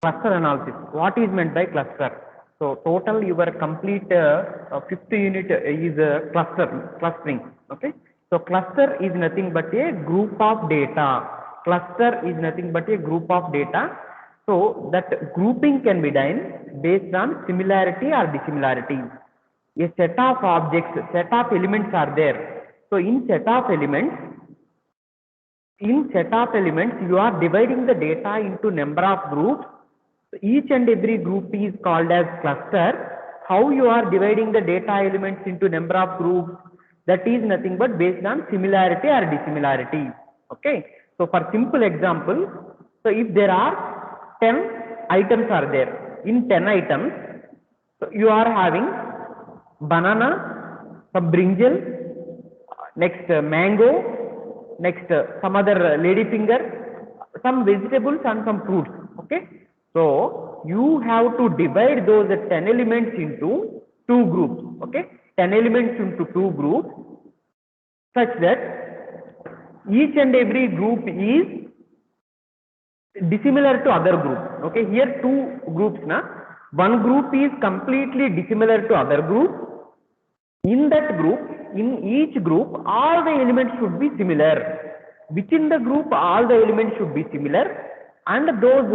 Cluster analysis. What is meant by cluster? So total your complete fifth unit is clustering. Okay. So cluster is nothing but a group of data. Cluster is nothing but a group of data. So that grouping can be done based on similarity or dissimilarity. A set of objects, set of elements are there. So in set of elements, you are dividing the data into number of groups. So each and every group is called as cluster. How you are dividing the data elements into number of groups? That is nothing but based on similarity or dissimilarity. Okay. So for simple example, so if there are 10 items are there, in 10 items, so you are having banana, some brinjal, next mango, next some other lady finger, some vegetables and some fruits. Okay. So you have to divide those 10 elements into two groups. Okay. 10 elements into two groups such that each and every group is dissimilar to other group. Okay. Here two groups na. One group is completely dissimilar to other group. In that group, in each group, all the elements should be similar. Within the group, all the elements should be similar, and those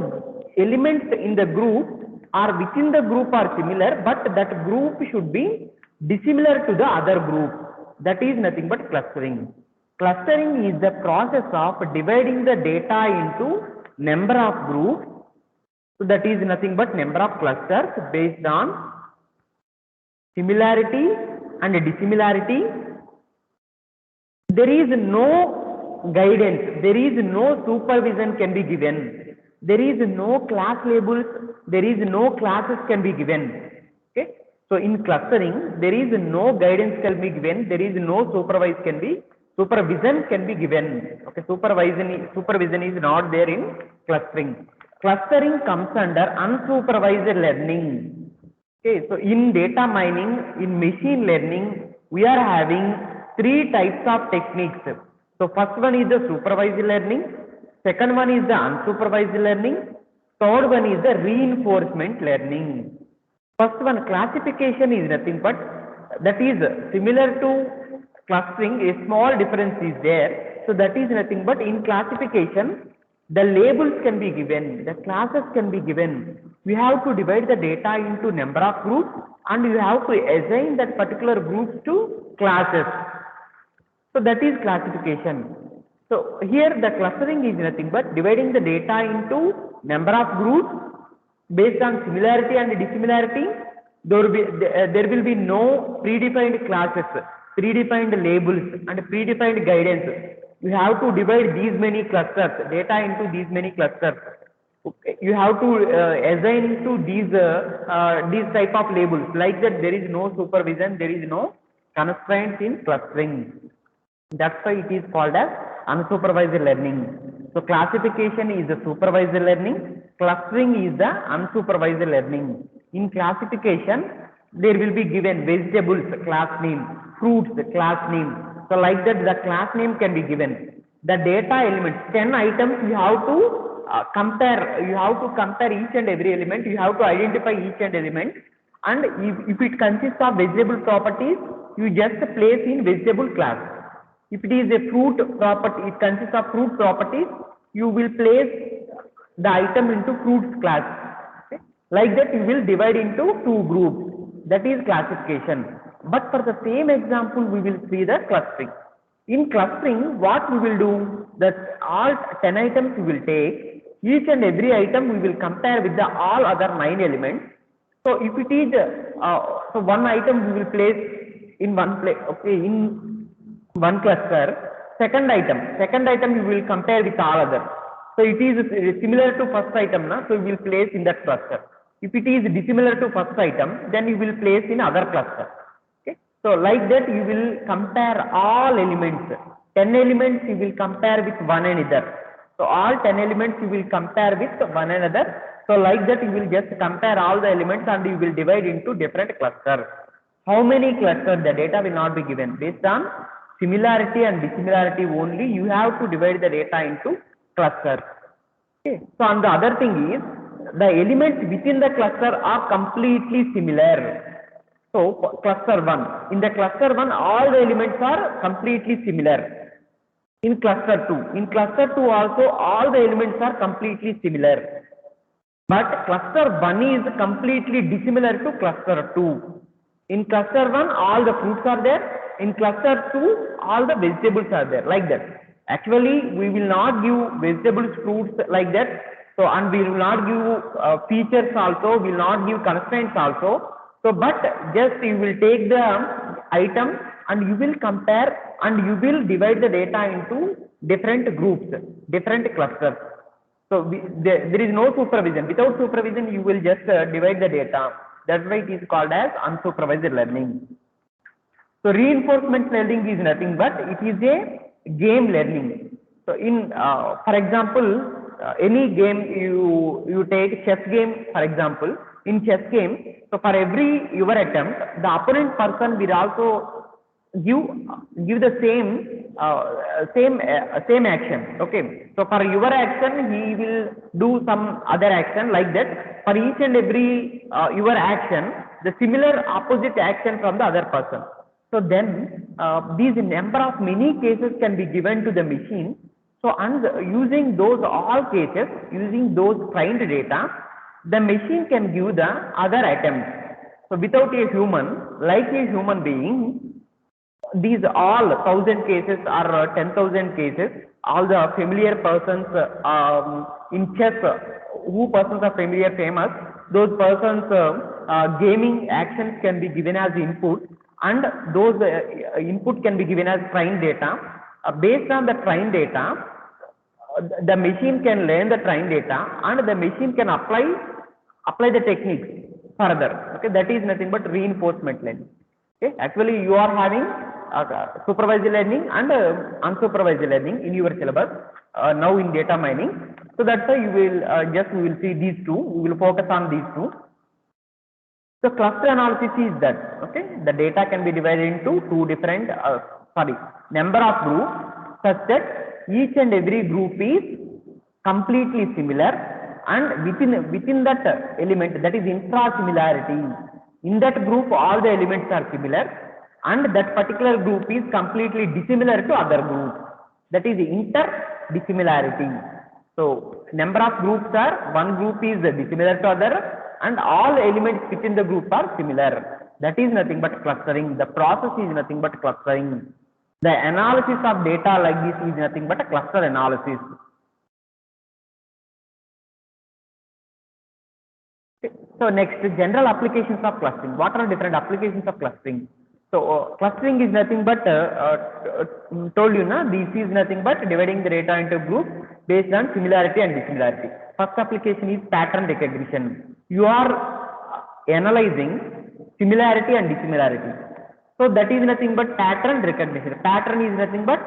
elements in the group or within the group are similar, but that group should be dissimilar to the other group. That is nothing but clustering. Clustering is the process of dividing the data into number of groups. So that is nothing but number of clusters based on similarity and dissimilarity. There is no guidance, there is no supervision can be given, there is no class labels, there is no classes can be given. Okay. So in clustering, there is no guidance can be given, there is no supervision can be given. Okay. Supervision is not there in clustering. Clustering comes under unsupervised learning. Okay, so in data mining, in machine learning, we are having three types of techniques. So first one is the supervised learning, second one is the unsupervised learning, third one is the reinforcement learning. First one, classification, is nothing but that is similar to clustering, a small difference is there. So that is nothing but in classification, the labels can be given, the classes can be given. We have to divide the data into number of groups and you have to assign that particular groups to classes. So that is classification. So here the clustering is nothing but dividing the data into number of groups based on similarity and dissimilarity. There will be no predefined classes, predefined labels and predefined guidance. You have to divide these many clusters, data into these many clusters. Okay. You have to assign to these type of labels. Like that, there is no supervision, there is no constraints in clustering. That's why it is called as unsupervised learning. So classification is the supervised learning, clustering is the unsupervised learning. In classification, there will be given vegetables class name, fruits class name. So like that, the class name can be given. The data elements, 10 items, you have to compare. You have to compare each and every element. You have to identify each and element. And if it consists of vegetable properties, you just place in vegetable class. If it is a fruit property, it consists of fruit properties, you will place the item into fruits class. Okay. Like that, you will divide into two groups. That is classification. But for the same example, we will see the clustering. In clustering, what we will do, that all 10 items we will take, each and every item we will compare with the all other 9 elements. So if it is, so one item we will place in one place, okay, in one cluster. Second item you will compare with all others. So it is similar to first item, na? So you will place in that cluster. If it is dissimilar to first item, then you will place in other cluster. Okay. So like that, you will compare all elements. 10 elements you will compare with one another. So all 10 elements you will compare with one another. So like that, you will just compare all the elements and you will divide into different clusters. How many clusters? The data will not be given. Based on similarity and dissimilarity only, you have to divide the data into clusters. Okay. So and the other thing is, the elements within the cluster are completely similar. So cluster 1, in the cluster 1 all the elements are completely similar. In cluster 2 also all the elements are completely similar. But cluster 1 is completely dissimilar to cluster 2. In cluster 1 all the fruits are there. In cluster 2 all the vegetables are there, like that. Actually we will not give vegetables, fruits like that. So and we will not give features also, we will not give constraints also. So but just you will take the item and you will compare and you will divide the data into different groups, different clusters. So there is no supervision. Without supervision, you will just divide the data. That's why it is called as unsupervised learning. So reinforcement learning is nothing but it is a game learning. So in, for example, any game you take chess game, for example, in chess game, so for every your attempt, the opponent person will also give the same action. Okay, so for your action he will do some other action, like that. For each and every your action, the similar opposite action from the other person. So then these number of many cases can be given to the machine. So and using those all cases, using those trained data, the machine can give the other attempts. So without a human, like a human being, these all 1,000 cases or 10,000 cases, all the familiar persons in chess, who persons are familiar, famous, those persons gaming actions can be given as input, and those input can be given as trained data. Based on the trained data, the machine can learn the trained data and the machine can apply the techniques further. Okay, that is nothing but reinforcement learning. Okay, actually you are having supervised learning and unsupervised learning in your syllabus now in data mining. So that's why you will we will see these two. We will focus on these two. So cluster analysis is that, okay, the data can be divided into two different number of groups such that each and every group is completely similar, and within that element, that is intra-similarity, in that group all the elements are similar and that particular group is completely dissimilar to other groups, that is interdissimilarity. So number of groups are, one group is dissimilar to other and all elements within the group are similar. That is nothing but clustering. The process is nothing but clustering. The analysis of data like this is nothing but a cluster analysis. Okay. So next, general applications of clustering. What are different applications of clustering? So clustering is nothing but told you na, this is nothing but dividing the data into groups based on similarity and dissimilarity. First application is pattern recognition. You are analyzing similarity and dissimilarity. So that is nothing but pattern recognition. Pattern is nothing but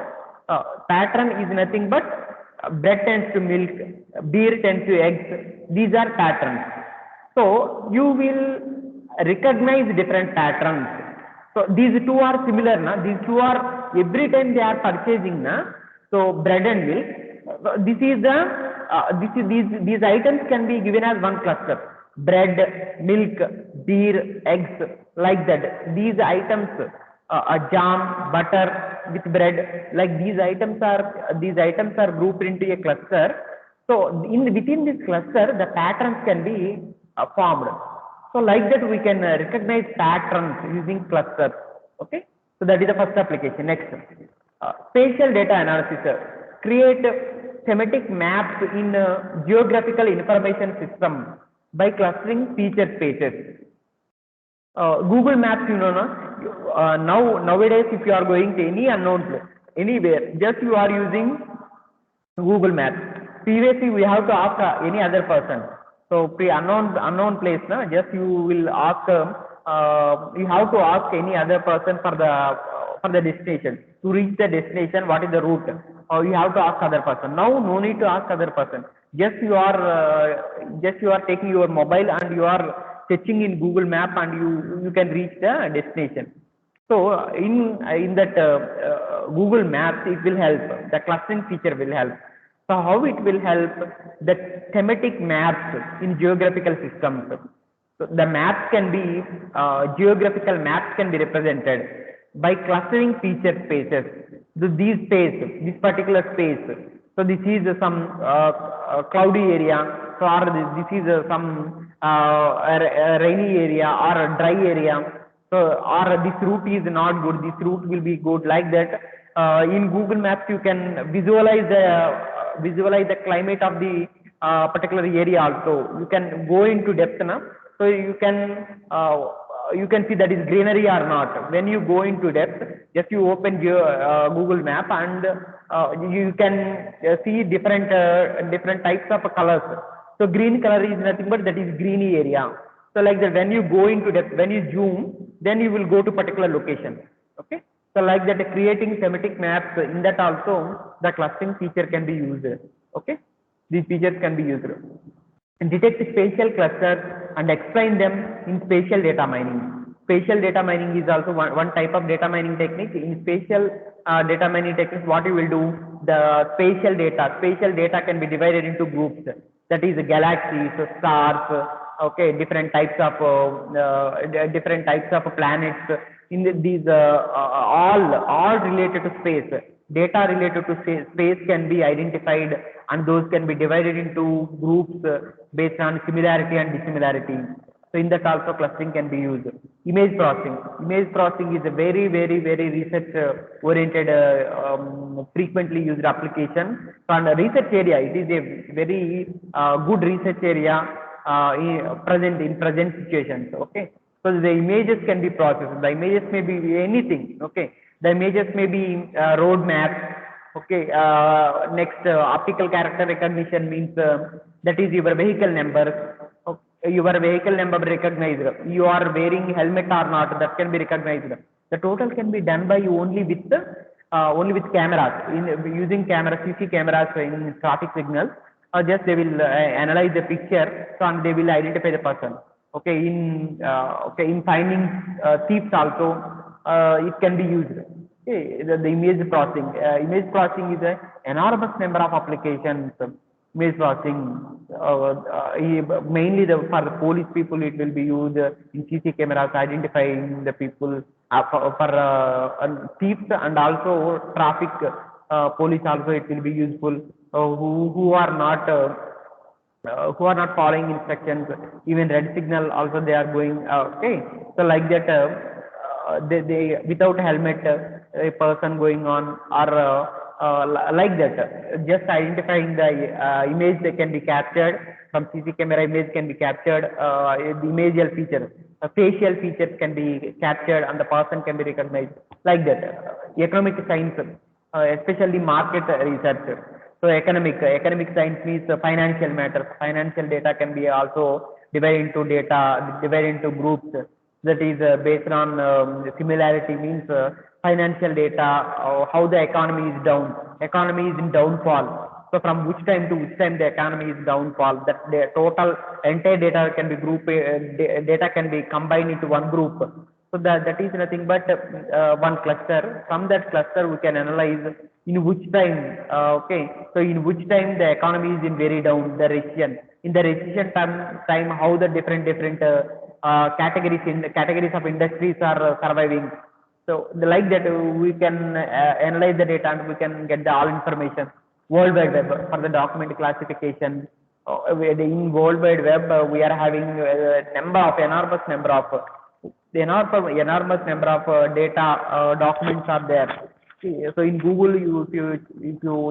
bread tends to milk, beer tends to eggs. These are patterns. So you will recognize different patterns. So these two are similar, na? These two are every time they are purchasing, na? So bread and milk. This is the these items can be given as one cluster. Bread, milk, beer, eggs, like that. These items, jam, butter with bread, like these items are grouped into a cluster. So within this cluster, the patterns can be formed. So like that we can recognize patterns using clusters. Okay. So that is the first application. Next, spatial data analysis. Create thematic maps in geographical information system by clustering feature spaces. Google Maps, you know, nowadays if you are going to any unknown place, anywhere, just you are using Google Maps. Previously we have to ask any other person. So unknown place, na, just you will ask, you have to ask any other person for the destination. To reach the destination, what is the route? Or you have to ask other person. Now no need to ask other person. Just you are taking your mobile and you are searching in Google Map and you can reach the destination. So in that Google Maps, it will help. The clustering feature will help. So how it will help? The thematic maps in geographical systems. So the maps can be geographical maps can be represented by clustering feature spaces. So these space, this particular space. So this is some cloudy area. So or this is some a rainy area or a dry area. So or this route is not good. This route will be good, like that. In Google Maps, you can visualize the climate of the particular area also. You can go into depth now, so you can see that is greenery or not. When you go into depth, just you open your Google Map, and you can see different types of colors. So green color is nothing but that is greeny area. So like that, when you go into depth, when you zoom, then you will go to particular location. Okay. So like that, creating thematic maps, in that also the clustering feature can be used. Okay, these features can be used. And detect spatial clusters and explain them in spatial data mining. Spatial data mining is also one type of data mining technique. In spatial data mining techniques, what you will do, the spatial data can be divided into groups. That is galaxies, stars, okay, different types of planets. In these all related to space. Data related to space can be identified, and those can be divided into groups based on similarity and dissimilarity. So in that also clustering can be used. Image processing. Image processing is a very research oriented, frequently used application. So on the research area, it is a very good research area present in present situations. Okay. So the images can be processed. The images may be anything. Okay. The images may be road maps. Okay. Next, optical character recognition means that is your vehicle number. Okay. Your vehicle number recognized. You are wearing helmet or not, that can be recognized. The total can be done by only with cameras, using cameras, CC cameras in traffic signals. Just they will analyze the picture, so and they will identify the person. Okay, in finding thieves also, it can be used. Okay, the image processing. Image processing is an enormous number of applications. Image processing, mainly for the police people, it will be used in CC cameras, identifying the people, for thieves, and also traffic police also it will be useful, who are not following instructions, even red signal also they are going. Okay, so like that, they without helmet, a person going on, or like that, just identifying the image, they can be captured from CC camera. Image can be captured, the imageal features, facial features can be captured, and the person can be recognized, like that. Economic science, especially market research. So economic science means financial matters. Financial data can be also divided into groups. That is based on similarity, means financial data, how the economy is down. Economy is in downfall. So from which time to which time the economy is downfall. That the total entire data can be data can be combined into one group. So that is nothing but one cluster. From that cluster, we can analyze in which time. Okay, so in which time the economy is in very down, the recession. In the recession time, how the different categories of industries are surviving. So like that, we can analyze the data, and we can get the all information. World Wide Web for the document classification. In World Wide Web, we are having enormous number of data documents are there. So in Google, if you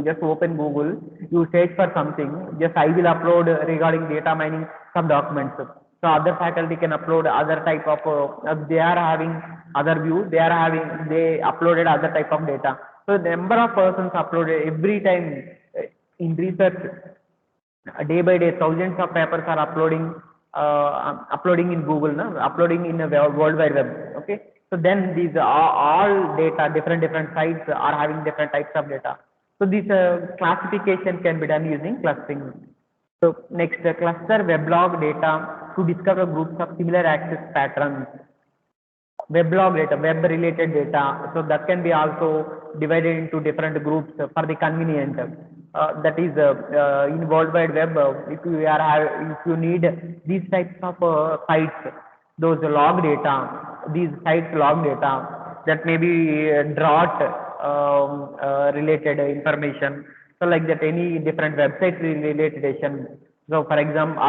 just open Google, you search for something. Just I will upload regarding data mining some documents. So other faculty can upload other type of. They are having other view. They uploaded other type of data. So the number of persons uploaded every time in research, day by day, thousands of papers are uploading in Google, uploading in the World Wide Web. Okay, so then these are all data, different sites are having different types of data. So this classification can be done using clustering. So next, cluster weblog data to discover groups of similar access patterns. Weblog data, web related data, so that can be also divided into different groups for the convenience. that is in World Wide Web. If you if you need these types of sites, those log data, these sites log data, that may be drought related information. So like that, any different website related. So for example,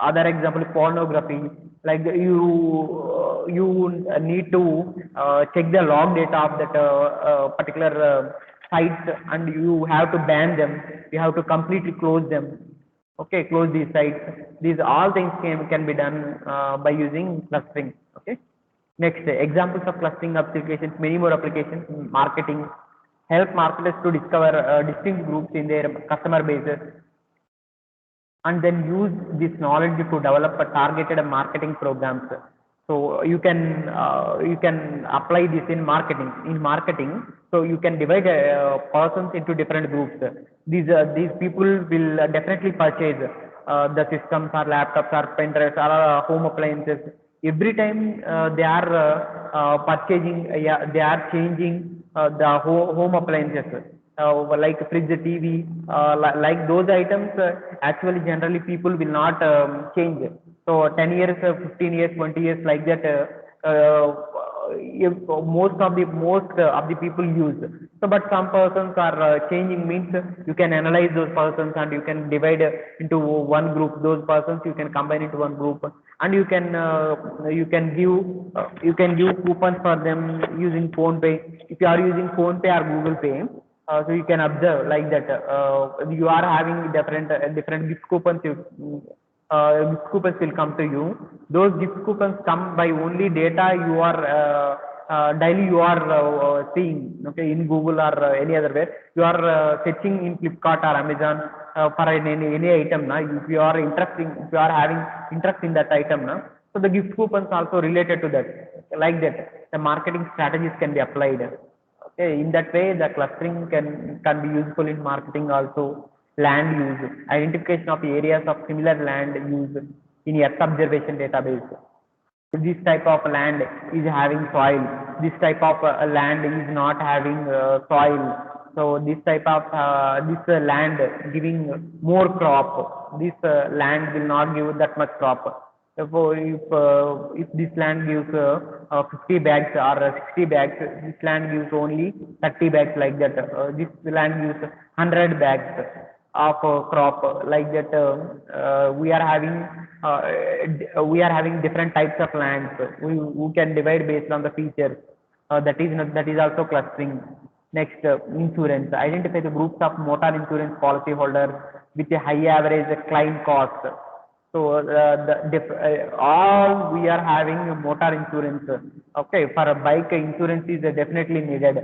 other example, pornography. Like you need to check the log data of that particular sites, and you have to ban them. You have to completely close them. Okay, close these sites. These all things can be done by using clustering. Okay. Next, examples of clustering applications, many more applications. Marketing, help marketers to discover distinct groups in their customer bases, and then use this knowledge to develop a targeted marketing programs. So you can apply this in marketing. In marketing, so you can divide persons into different groups. These people will definitely purchase the systems or laptops or pen drives or home appliances. Every time they are purchasing, yeah, they are changing the home appliances. Like fridge, TV, like those items, actually generally people will not change. So 10 years, 15 years, 20 years, like that, if most of the people use. So, but some persons are changing, means you can analyze those persons and you can divide into one group. Those persons you can combine into one group, and you can give coupons for them using PhonePe. If you are using PhonePe or Google Pay, so you can observe like that. You are having different gift coupons. Gift coupons will come to you. Those gift coupons come by only data you are daily you are seeing. Okay, in Google or any other way, you are searching in Flipkart or Amazon for any item. Na, if you are if you are having interest in that item, na, so the gift coupons also related to that. Like that, the marketing strategies can be applied. Okay, in that way, the clustering can be useful in marketing also. Land use, identification of areas of similar land use in Earth observation database. This type of land is having soil. This type of land is not having soil. So this type of land giving more crop. This land will not give that much crop. Therefore, if this land gives 50 bags or 60 bags, this land gives only 30 bags, like that. This land gives 100 bags of crop, like that. We are having different types of lands. We can divide based on the features. That is also clustering. Next, insurance. Identify the groups of motor insurance policyholders with a high average claim cost. So all we are having motor insurance. Okay, for a bike, insurance is definitely needed.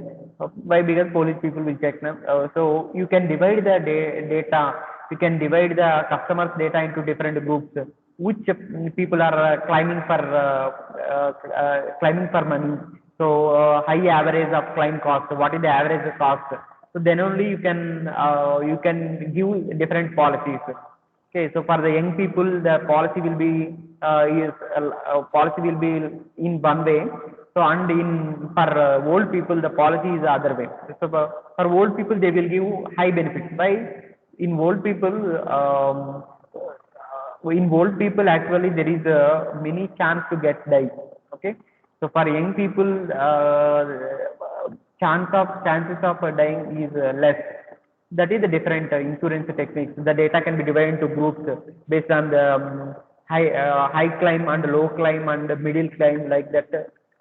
Why? Because police people will check them. So you can divide the data. You can divide the customers' data into different groups. Which people are claiming for money. So high average of claim cost. What is the average cost? So then only you can give different policies. Okay, so for the young people, the policy will be in one way. So and in for old people, the policy is the other way. So for old people, they will give high benefits. By in old people, actually there is a many chance to get die. Okay, so for young people, chances of dying is less. That is the different insurance techniques. The data can be divided into groups based on the high climb and low climb and middle climb, like that.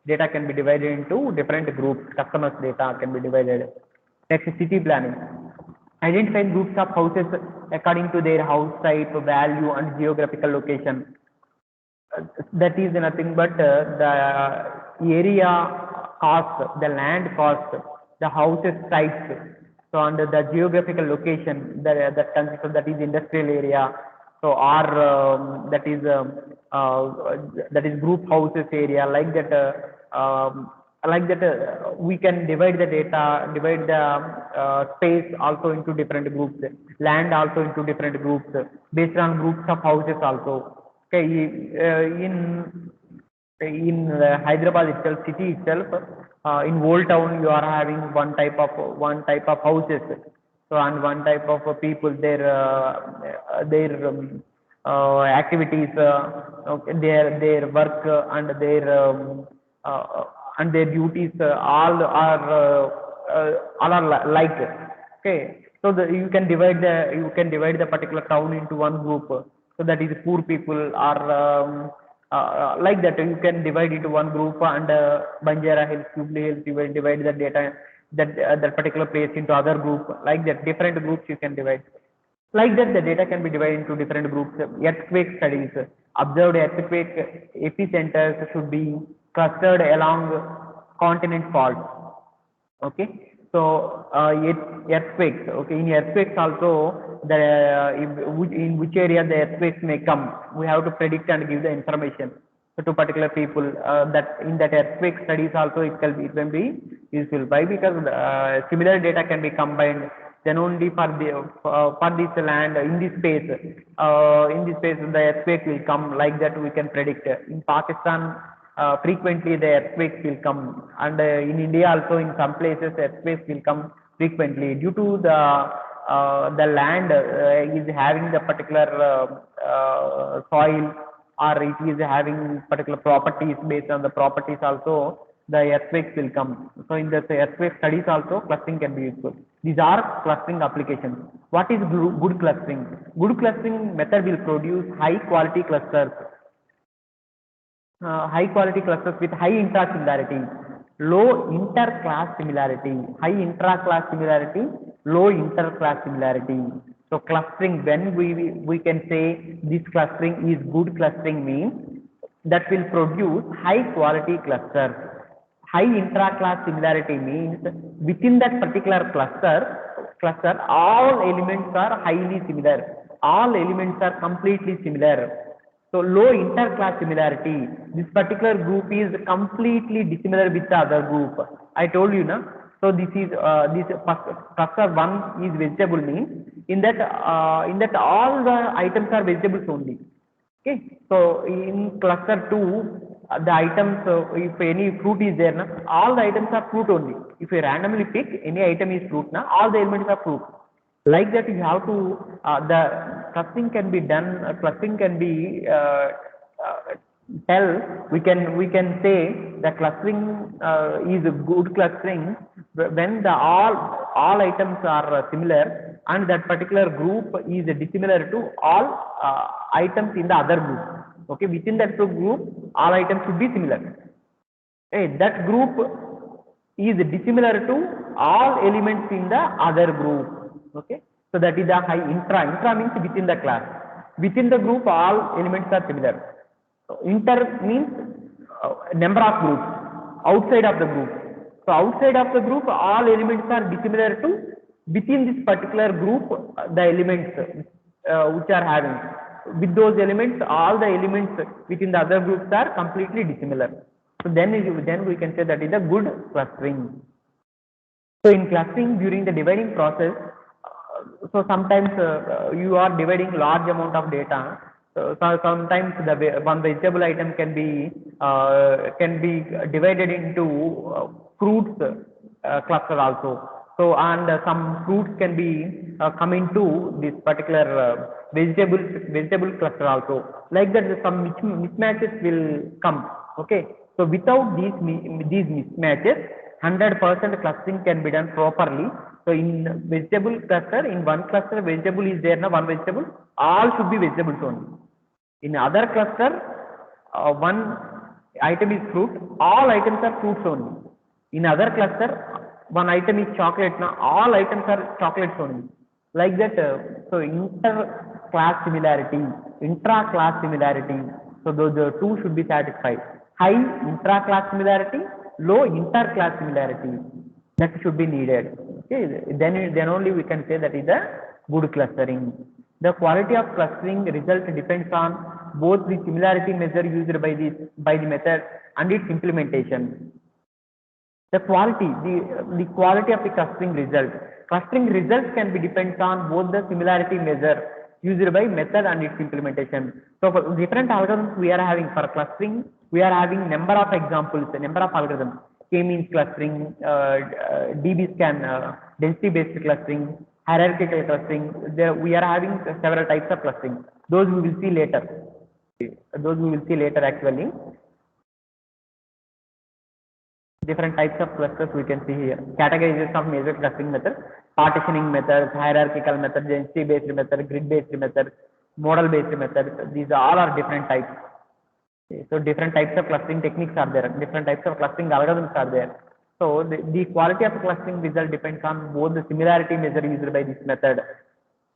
Data can be divided into different groups. Customers' data can be divided. Next, city planning. Identify groups of houses according to their house type, value, and geographical location. That is nothing but the area cost, the land cost, the houses types. So under the geographical location, that consists of, that is industrial area. So or that is group houses area, like that. We can divide the data, divide the space also into different groups, land also into different groups, based on groups of houses also. Okay, in Hyderabad itself, city itself, in Old Town, you are having one type of houses. So and one type of people, their activities, okay, their work and their duties, all are like. Okay, so you can divide the particular town into one group. So that is poor people are like that. You can divide into one group, and Banjara Hills, Jubilee Hills, you will divide the data that particular place into other group, like that. Different groups you can divide. Like that, the data can be divided into different groups. Earthquake studies. Observed earthquake epicenters should be clustered along continent faults. Okay, so earthquakes. Okay, in earthquakes also, in which area the earthquakes may come, we have to predict and give the information to particular people. That in that earthquake studies also it can be useful. Why? Because similar data can be combined. Then only for this land in this space the earthquake will come, like that we can predict. In Pakistan, frequently the earthquakes will come, and in India also in some places earthquakes will come frequently due to the land is having the particular soil, or it is having particular properties. Based on the properties also the earthquakes will come. So in the earthquake studies also clustering can be useful. These are clustering applications. What is good clustering? Good clustering method will produce high quality clusters. High quality clusters with high intra-similarity, low inter-class similarity, high intra-class similarity, low inter-class similarity. So clustering, when we can say this clustering is good clustering, means that will produce high quality clusters. High intra-class similarity means within that particular cluster all elements are highly similar, all elements are completely similar. So low inter-class similarity, this particular group is completely dissimilar with the other group. I told you, na. So this is this cluster one is vegetable, means in that all the items are vegetables only. Okay, so in cluster 2, the items, if any fruit is there, na, all the items are fruit only. If you randomly pick any item is fruit, na, all the elements are fruit. Like that, you have to the clustering can be done. Clustering can be tell. We can say the clustering is a good clustering when the all items are similar, and that particular group is dissimilar to all items in the other group. Okay, within that group, all items should be similar. Hey, that group is dissimilar to all elements in the other group. Okay, so that is the high intra. Intra means within the class. Within the group, all elements are similar. So inter means number of groups outside of the group. So outside of the group, all elements are dissimilar to within this particular group the elements which are having. With those elements, all the elements within the other groups are completely dissimilar. So then we can say that is a good clustering. So in clustering, during the dividing process, so sometimes you are dividing large amount of data. So sometimes one vegetable item can be divided into fruits cluster also. So and some fruits can be come into this particular vegetable cluster also. Like that, some mismatches will come. Okay. So without these mismatches, 100% clustering can be done properly. So in vegetable cluster, in one cluster vegetable is there, na, one vegetable, all should be vegetables only. In other cluster, one item is fruit, all items are fruits only. In other cluster, one item is chocolate, na, all items are chocolates only. Like that, so inter-class similarity, intra-class similarity, so those two should be satisfied. High intra-class similarity, low inter-class similarity, that should be needed. Okay, then only we can say that is a good clustering. The quality of clustering result depends on both the similarity measure used by the method and its implementation. The quality of the clustering result. Clustering results can be depends on both the similarity measure used by method and its implementation. So for different algorithms we are having for clustering, we are having number of examples, number of algorithms. K-means clustering, DB scan, density based clustering, hierarchical clustering. There we are having several types of clustering. Those we will see later. Those we will see later actually. Different types of clusters we can see here. Categorization of major clustering methods, partitioning methods, hierarchical methods, density based methods, grid based methods, model based methods. These all are different types. Okay, so different types of clustering techniques are there. Different types of clustering algorithms are there. So the quality of clustering result depends on both the similarity measure used by this method.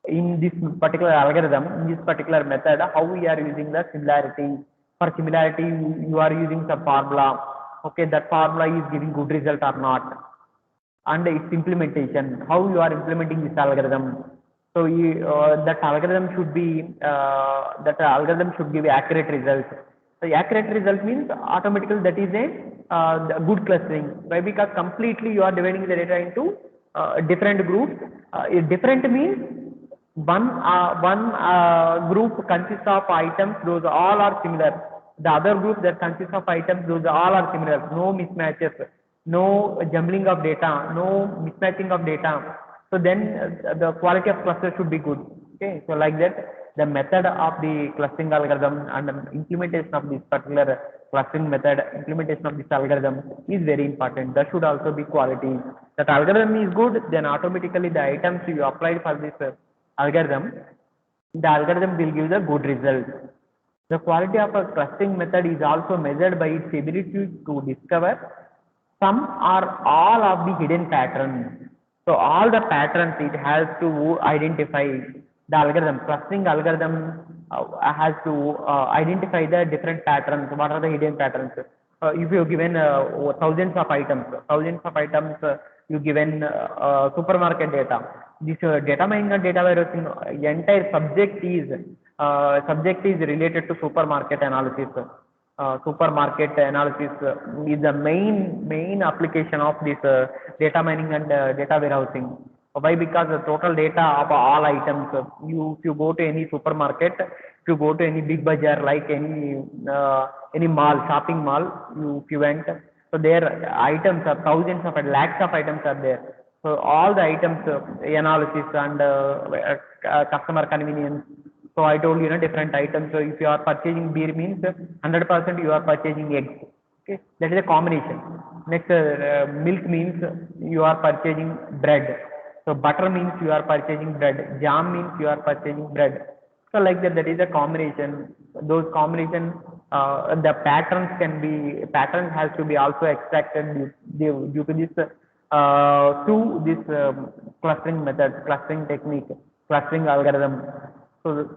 In this particular algorithm, in this particular method, how we are using the similarity. For similarity, you are using some formula. Okay, that formula is giving good result or not, and its implementation, how you are implementing this algorithm. So that algorithm should give accurate result. So accurate result means automatically that is a good clustering. Why? Because completely you are dividing the data into different groups. Different means one group consists of items, those all are similar. The other group that consists of items, those all are similar. No mismatches, no jumbling of data, no mismatching of data. So then the quality of cluster should be good. Okay, so like that, the method of the clustering algorithm and the implementation of this particular clustering method, implementation of this algorithm is very important. That should also be quality. That algorithm is good, then automatically the items you applied for this algorithm, the algorithm will give the good result. The quality of a clustering method is also measured by its ability to discover some or all of the hidden patterns. So all the patterns it has to identify. The algorithm, clustering algorithm has to identify the different patterns. What are the hidden patterns? If you given thousands of items, you given supermarket data. This data mining and data warehousing entire subject is related to supermarket analysis. Supermarket analysis is the main application of this data mining and data warehousing. Why? Because the total data of all items. If you go to any supermarket, if you go to any big bazaar like any mall, shopping mall, if you went, so there items are thousands of lakhs of items are there. So all the items analysis and customer convenience. So I told you, different items. So if you are purchasing beer means 100% you are purchasing eggs. Okay, that is a combination. Next, milk means you are purchasing bread. So butter means you are purchasing bread. Jam means you are purchasing bread. So like that, that is a combination. Those combination, the patterns has to be also extracted due to this through this clustering method, clustering technique, clustering algorithm. So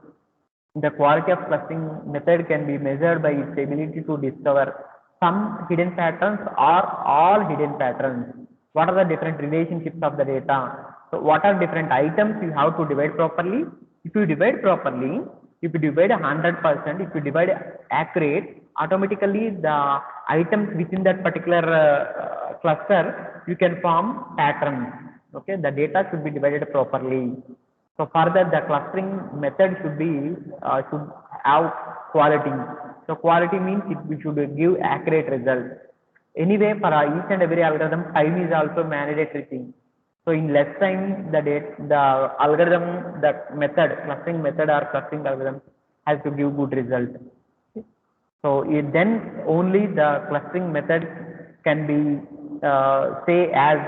the quality of clustering method can be measured by its ability to discover some hidden patterns or all hidden patterns. What are the different relationships of the data? So what are different items you have to divide properly? If you divide properly, if you divide 100%, if you divide accurate, automatically the items within that particular cluster, you can form patterns. Okay, the data should be divided properly. So further, the clustering method should have quality. So quality means we should give accurate results. Anyway, for each and every algorithm, time is also mandatory thing. So in less time, the algorithm, the method, clustering method or clustering algorithm has to give good result. So then only the clustering method can be say as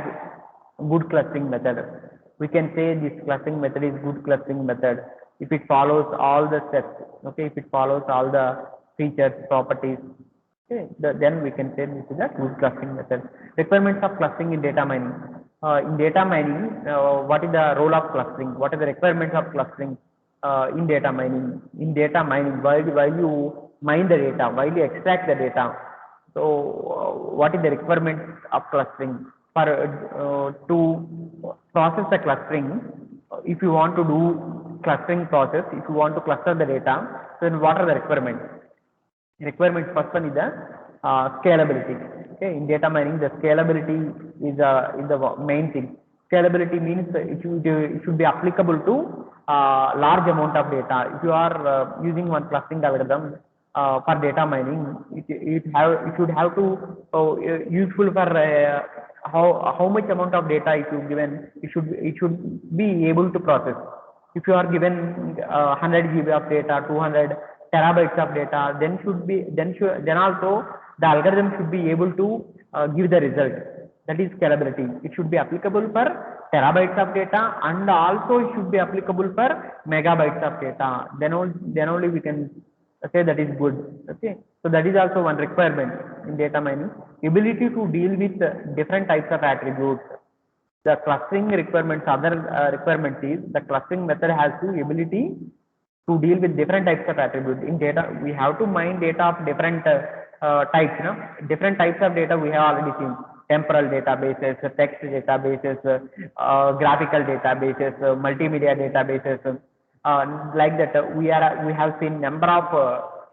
good clustering method. We can say this clustering method is good clustering method if it follows all the steps. Okay, if it follows all the features, properties. Okay, then we can say this is a good clustering method. Requirements of clustering in data mining. In data mining, what is the role of clustering? What are the requirements of clustering in data mining? In data mining, while you mine the data, while you extract the data, so what is the requirement of clustering? For to process the clustering, if you want to do clustering process, if you want to cluster the data, then what are the requirements? Requirements first one is the scalability. Okay, in data mining, the scalability is the main thing. Scalability means it should be applicable to large amount of data. If you are using one clustering algorithm, for data mining. It should have to useful for how much amount of data if you given, it should be able to process. If you are given 100 GB of data, 200 terabytes of data, then also the algorithm should be able to give the result. That is scalability. It should be applicable for terabytes of data, and also it should be applicable for megabytes of data. Then only we can say that is good. Okay, so that is also one requirement in data mining: ability to deal with different types of attributes. The clustering requirements, other requirements is the clustering method has the ability to deal with different types of attributes. In data, we have to mine data of different types. Different types of data we have already seen: temporal databases, text databases, graphical databases, multimedia databases. Like that, we have seen number of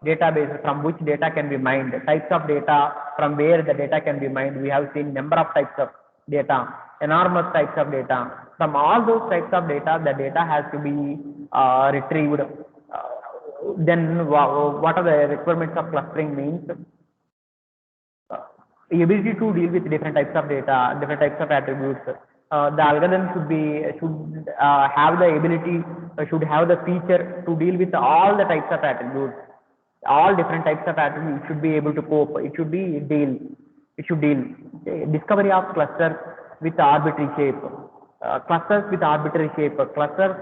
databases from which data can be mined, types of data from where the data can be mined. We have seen number of types of data, enormous types of data. From all those types of data, the data has to be retrieved. Then what are the requirements of clustering means? Ability to deal with different types of data, different types of attributes. The algorithm should have the ability, should have the feature to deal with all the types of attributes, all different types of attributes. It should be able to cope. It should be deal. It should deal. Discovery of clusters with arbitrary shape. Clusters with arbitrary shape. Clusters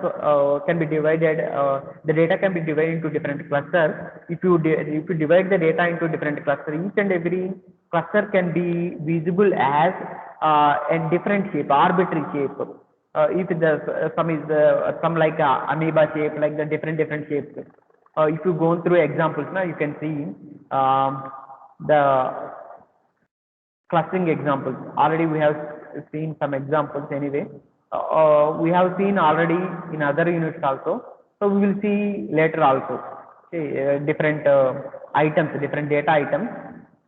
can be divided. The data can be divided into different clusters. If you divide the data into different clusters, each and every cluster can be visible as a different shape, arbitrary shape. If the some is some like amoeba shape, like the different shapes. If you go through examples now, you can see the clustering examples. Already we have seen some examples anyway. We have seen already in other units also. So we will see later also. Okay, different items, different data items.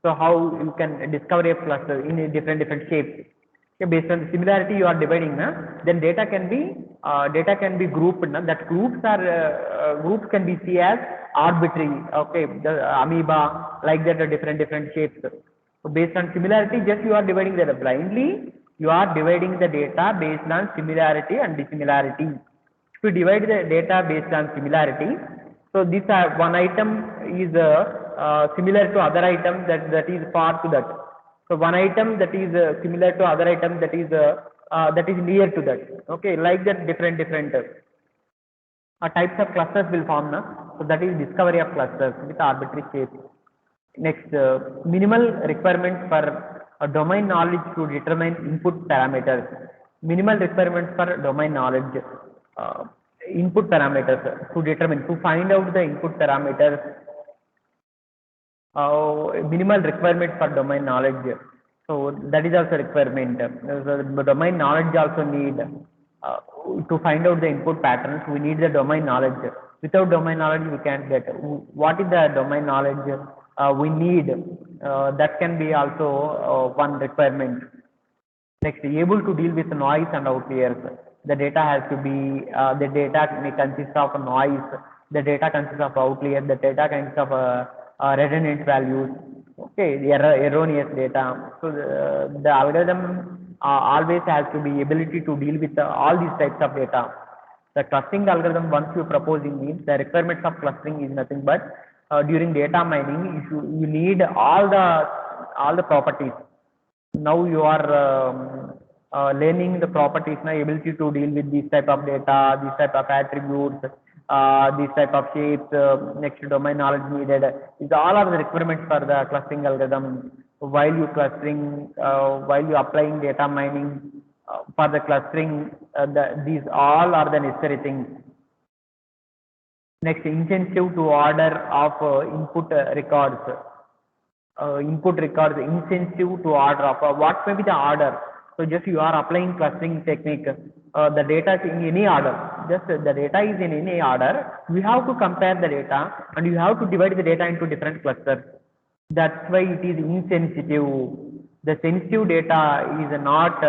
So how you can discover a cluster in a different shapes. Okay, based on the similarity you are dividing, then data can be grouped. That groups can be seen as arbitrary. Okay, the amoeba, like that, different shapes. So based on similarity, just you are dividing that blindly. You are dividing the data based on similarity and dissimilarity. If you divide the data based on similarity, so this one item is similar to other item that is far to that. So one item that is similar to other item that is near to that. Okay, like that, different types of clusters will form. So that is discovery of clusters with arbitrary shapes. Next, minimal requirements for domain knowledge to determine input parameters. Minimal requirements for domain knowledge, input parameters to find out the input parameters. Minimal requirement for domain knowledge. So that is also requirement. The domain knowledge also need to find out the input patterns. We need the domain knowledge. Without domain knowledge, we can't get. What is the domain knowledge we need? That can be also one requirement. Next, able to deal with noise and outliers. The data has to be, the data may consist of noise, the data consists of outlier, the data consists of redundant values, okay, erroneous data. So the algorithm always has to be ability to deal with all these types of data. The clustering algorithm, once you proposing means, the requirements of clustering is nothing but during data mining, you need all the properties. Now you are learning the properties, ability to deal with this type of data, this type of attributes, this type of shapes. Next, domain knowledge needed. These all are the requirements for the clustering algorithm. While you clustering, while you applying data mining for the clustering, these all are the necessary things. Next, incentive to order of input records. Incentive to order of what may be the order. So just you are applying clustering technique. The data is in any order. Just the data is in any order. You have to compare the data and you have to divide the data into different clusters. That's why it is insensitive. The sensitive data is not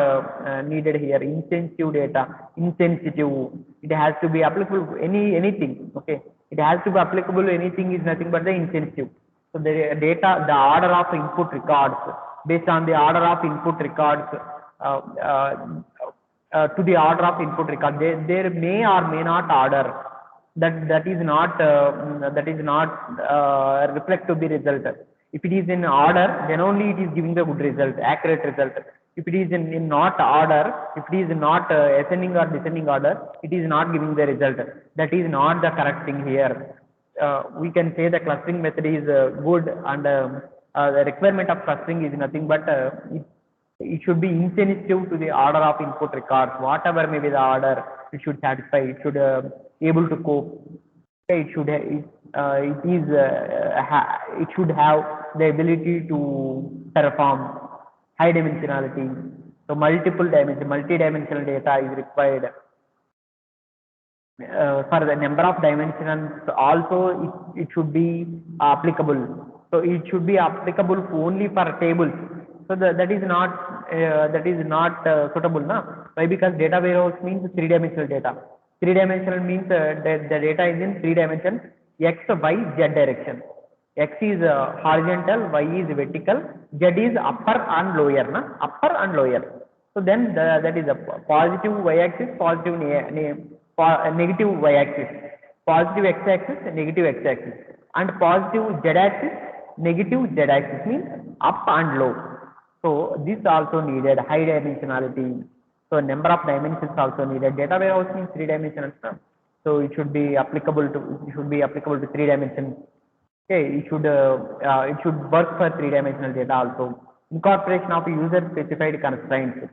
needed here. Insensitive data, insensitive. It has to be applicable to anything. Okay, It has to be applicable to anything is nothing but the insensitive. So the data, the order of input records, based on the order of input records, uh, uh, to the order of input record, there may or may not order. That is not reflect to the result. If it is in order, then only it is giving the good result, accurate result. If it is in not order, if it is not ascending or descending order, it is not giving the result. That is not the correct thing here. We can say the clustering method is good, and the requirement of clustering is nothing but it should be insensitive to the order of input records. Whatever may be the order, it should satisfy. It should able to cope. It should it should have the ability to perform high dimensionality. So multi-dimensional data is required. For the number of dimensions also it should be applicable. So it should be applicable only for tables. So that is not suitable, na? Why? Because data warehouse means three-dimensional data. Three-dimensional means the data is in 3 dimensions: x, y, z direction. X is horizontal, y is vertical, z is upper and lower, na? Upper and lower. So then that is a positive y-axis, positive negative y-axis, positive x-axis, negative x-axis, and positive z-axis, negative z-axis means up and low. So this also needed high dimensionality. So number of dimensions also needed. Data warehouse means 3 dimensions. So it should be applicable to 3 dimensions. Okay, it should work for 3-dimensional data also. Incorporation of user specified constraints.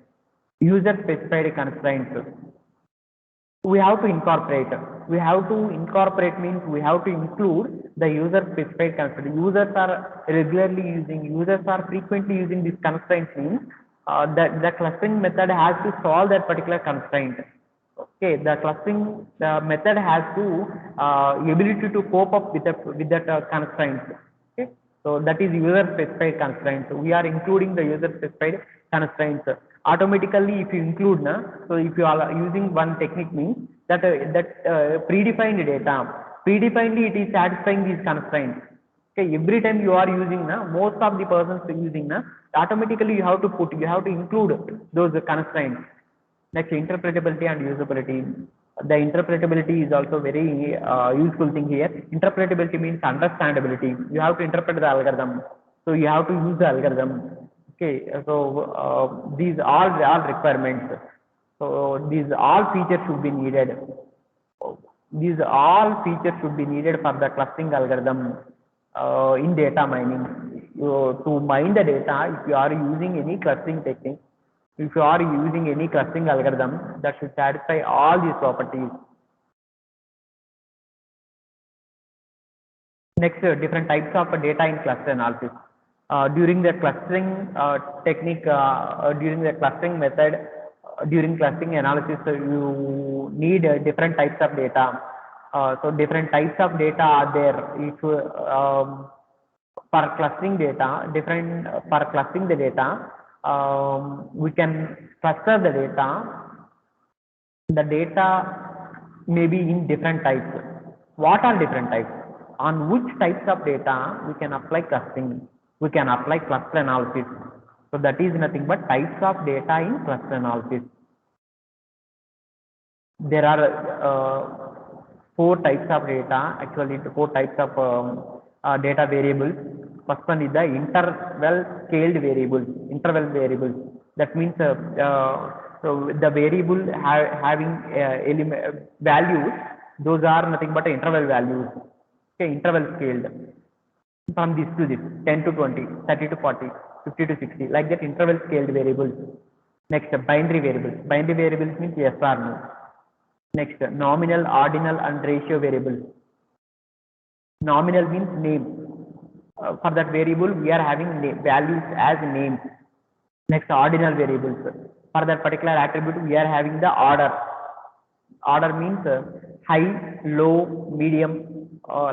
User specified constraints. We have to incorporate. We have to incorporate means we have to include the user specified constraints. Users are frequently using these constraints means that the clustering method has to solve that particular constraint. Okay, the clustering method has to ability to cope up with that constraints. Okay, so that is user specified constraints. So we are including the user specified constraints automatically. If you include, so if you are using one technique means that predefined data, predefinedly it is satisfying these constraints. Okay, every time you are using, most of the persons using, automatically you have to include those constraints. Next, interpretability and usability. The interpretability is also very useful thing here. Interpretability means understandability. You have to interpret the algorithm, so you have to use the algorithm. Okay, so these are requirements. So these all features should be needed. These all features should be needed for the clustering algorithm in data mining. To mine the data, if you are using any clustering technique, if you are using any clustering algorithm, that should satisfy all these properties. Next, different types of data in cluster analysis. During the clustering technique, during the clustering method, during clustering analysis, you need different types of data. So different types of data are there. If for clustering data, for clustering the data, we can cluster the data. The data may be in different types. What are different types? On which types of data we can apply clustering? We can apply cluster analysis. So that is nothing but types of data in cluster analysis. There are 4 types of data, actually 4 types of data variables. First one is the interval scaled variables. Interval variables. That means so the variable having values, those are nothing but interval values. Okay, interval scaled. From this to this, 10 to 20, 30 to 40, 50 to 60, like that interval scaled variables. Next, binary variables. Binary variables means yes or no. Next, nominal, ordinal and ratio variables. Nominal means name. For that variable, we are having values as names. Next, ordinal variables. For that particular attribute, we are having the order. Order means high, low, medium,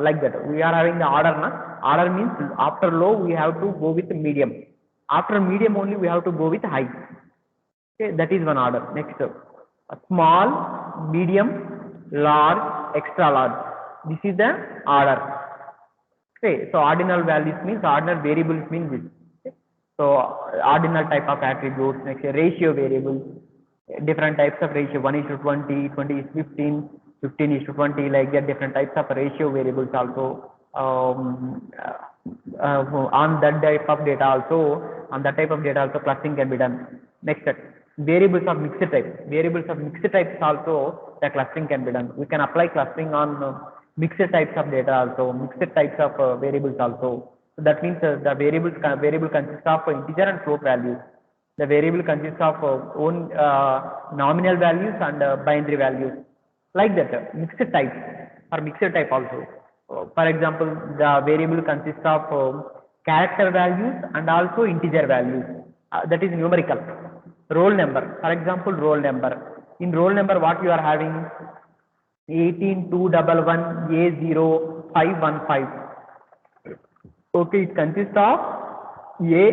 like that. We are having the order. Order means after low, we have to go with medium. After medium only, we have to go with high. Okay, that is one order. Next, small, medium, large, extra large. This is the order. Okay, so ordinal values means ordinal variables means this. Okay. So ordinal type of attributes, next ratio variables, different types of ratio, 1:20, 20:15, 15:20, like that, different types of ratio variables also. On that type of data also clustering can be done. Next, variables of mixed types also the clustering can be done. We can apply clustering on mixed types of data also, mixed types of variables also. So that means the variable consists of integer and float values. The variable consists of own nominal values and binary values, like that. Mixed types or mixed type also. For example, the variable consists of character values and also integer values. That is numerical. Roll number, for example, roll number. In roll number, what you are having? 18211 A0515. Okay, it consists of A,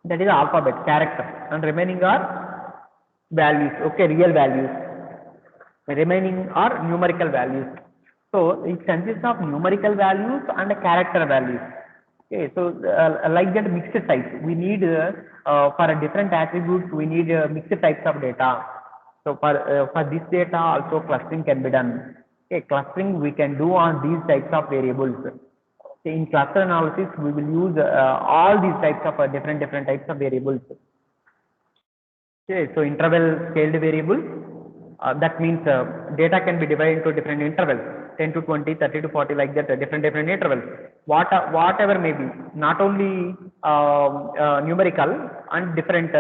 that is alphabet, character, and remaining are values. Okay, real values. Remaining are numerical values. So it consists of numerical values and character values. Okay, so like that, mixed types. We need for different attributes, we need mixed types of data. So for this data also clustering can be done. Okay, clustering we can do on these types of variables. Okay, in cluster analysis, we will use all these types of different types of variables. Okay, so interval scaled variable. That means data can be divided into different intervals, 10 to 20, 30 to 40, like that, different intervals. Whatever may be, not only numerical and different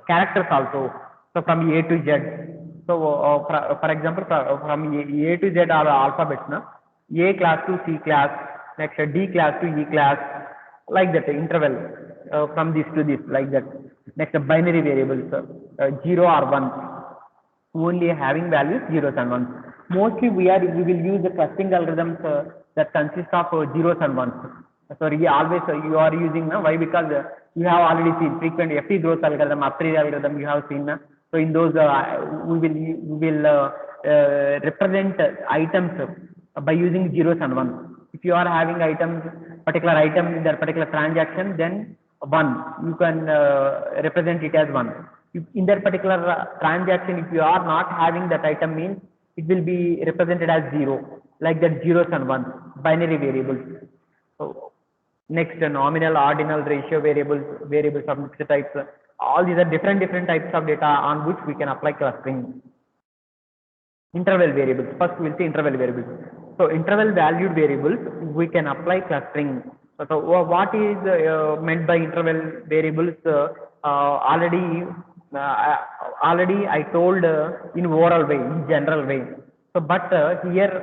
characters also. So from A to Z. So for example, from A to Z are alphabets, na? A class to C class, next D class to E class, like that, interval from this to this, like that. Next, binary variables, 0 or 1, only having values 0s and 1s. Mostly we will use the clustering algorithms that consist of 0s and 1s. So always you are using now. Why? Because you have already seen frequent FT growth algorithm, uptree algorithm you have seen. So in those we will represent items by using 0s and 1s. If you are having particular item in that particular transaction, then 1, you can represent it as 1. If in that particular transaction, if you are not having that item, means it will be represented as 0, like that, 0s and 1s, binary variables. So next, nominal, ordinal, ratio variables of mixed types. All these are different types of data on which we can apply clustering. Interval variables. First, we will see interval variables. So already valued variables, we can apply clustering. So what is meant by interval variables? Already I told in overall way, in general way. So but here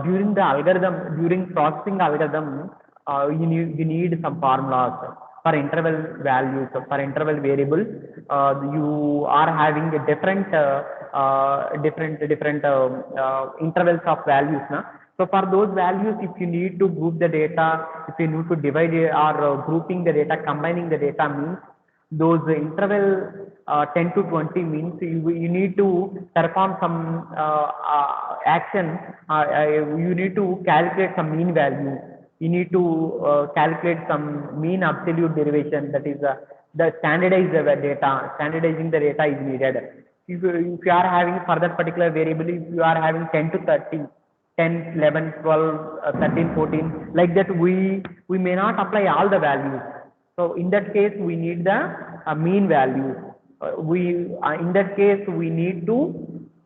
during the algorithm, during processing algorithm, you need some formulas for interval values. So for interval variables, you are having a different intervals of values. Na? So for those values, if you need to group the data, if you need to divide or grouping the data, combining the data, means those interval 10 to 20 means you need to perform some action. You need to calculate some mean value. You need to calculate some mean absolute derivation, that is the standardized data. Standardizing the data is needed. If you are having for that particular variable, if you are having 10 to 30, 10, 11, 12, 13, 14, like that, we may not apply all the values. So in that case, we need the mean values. In that case, we need to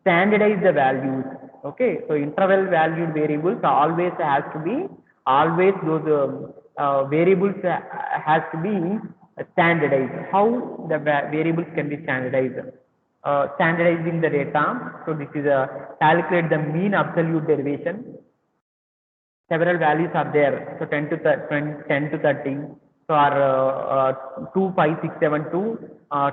standardize the values. Okay, so interval valued variables always has to be, always those variables has to be standardized. How the variables can be standardized? Standardizing the data. So this is calculate the mean absolute derivation. Several values are there. So 10 to 30. So are 2, 5, 6, 7, 2,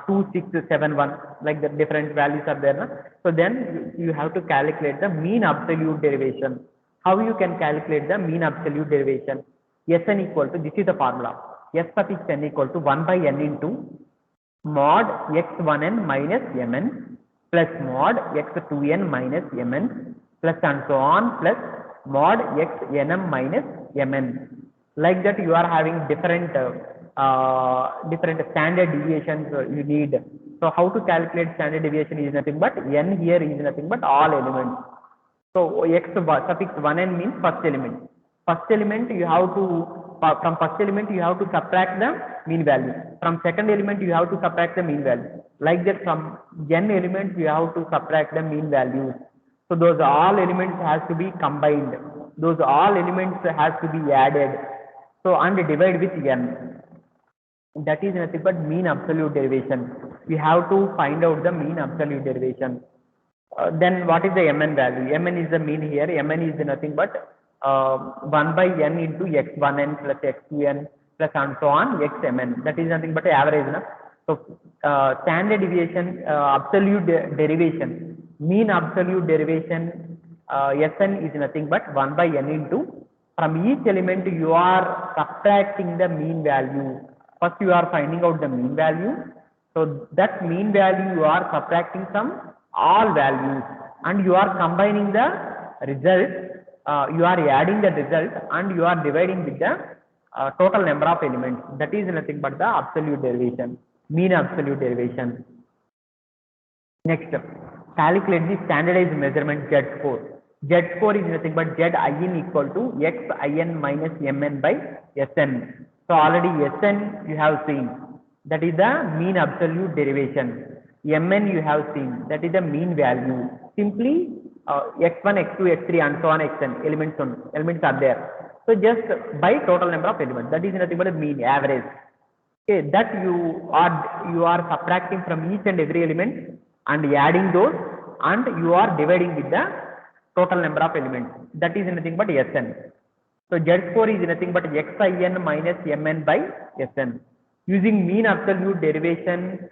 2, 6, 7, 1. Like the different values are there. Na? So then you have to calculate the mean absolute derivation. How you can calculate the mean absolute derivation? Sn equal to, this is the formula. S suffix n equal to 1 by n into mod x1n minus mn plus mod x2n minus mn plus and so on plus mod x nm minus mn. Like that you are having different standard deviations you need. So how to calculate standard deviation is nothing but n here is nothing but all elements. So x suffix 1n means first element. First element you have to from first element you have to subtract the mean value. From second element you have to subtract the mean value. Like that from n elements you have to subtract the mean values. So those all elements has to be combined. Those all elements has to be added. So and divide with n. That is nothing but mean absolute derivation. We have to find out the mean absolute derivation. Then what is the mn value? Mn is the mean here. Mn is nothing but 1 by n into x1n plus x2n plus and so on xmn. That is nothing but average. Na? So standard deviation, absolute derivation, mean absolute derivation, Sn is nothing but 1 by n into, from each element you are subtracting the mean value. First you are finding out the mean value. So that mean value you are subtracting from all values and you are combining the result. You are adding the result and you are dividing with the total number of elements. That is nothing but the absolute derivation, mean absolute derivation. Next, calculate the standardized measurement Z score. Z score is nothing but Zin equal to Xin minus Mn by Sn. So already Sn you have seen, that is the mean absolute derivation. Mn you have seen, that is the mean value. Simply x1, x2, x3 and so on xn elements are there. So just by total number of elements, that is nothing but a mean average. Okay, that you are subtracting from each and every element and adding those and you are dividing with the total number of elements. That is nothing but Sn. So Z score is nothing but Xin minus Mn by Sn. Using mean absolute derivation,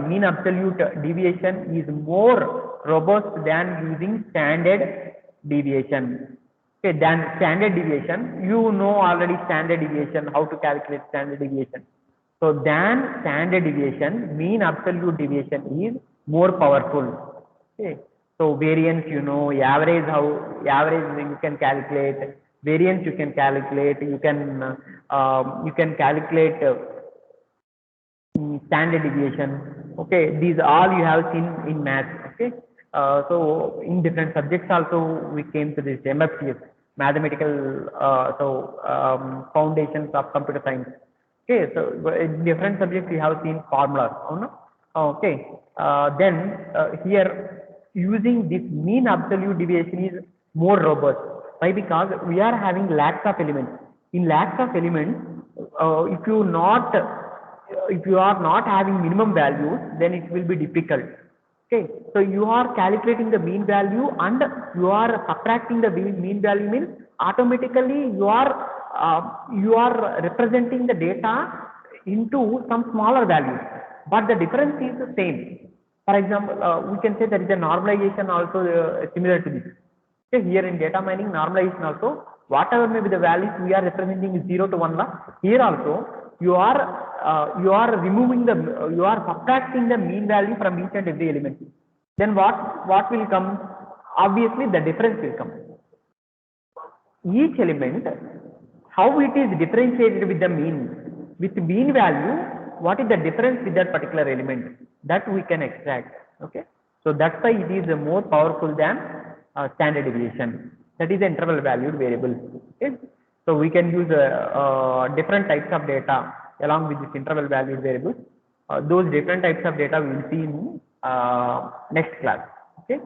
mean absolute deviation is more robust than using standard deviation. Okay, than standard deviation, you know already standard deviation, how to calculate standard deviation. So than standard deviation, mean absolute deviation is more powerful. Okay, so variance you know, average you can calculate, variance you can calculate, you can calculate standard deviation. Okay, these all you have seen in math. Okay, so in different subjects also we came to this MFCS, mathematical foundations of computer science. Okay, so in different subjects we have seen formulas. Oh, no? Okay, then here using this mean absolute deviation is more robust. Why? Because we are having lakhs of elements. In lakhs of elements, if you are not having minimum values, then it will be difficult. Okay, so you are calculating the mean value and you are subtracting the mean value, means automatically you are representing the data into some smaller values, but the difference is the same. For example, we can say there is a normalization also similar to this. Okay, here in data mining, normalization also, whatever may be the values we are representing 0 to 1 la. Here also you are subtracting the mean value from each and every element. Then what will come? Obviously the difference will come. Each element, how it is differentiated with the mean value, what is the difference with that particular element, that we can extract. Okay, so that's why it is more powerful than standard deviation. That is the interval valued variable. Okay, so we can use different types of data along with this interval valued variable. Those different types of data we will see in next class. Okay.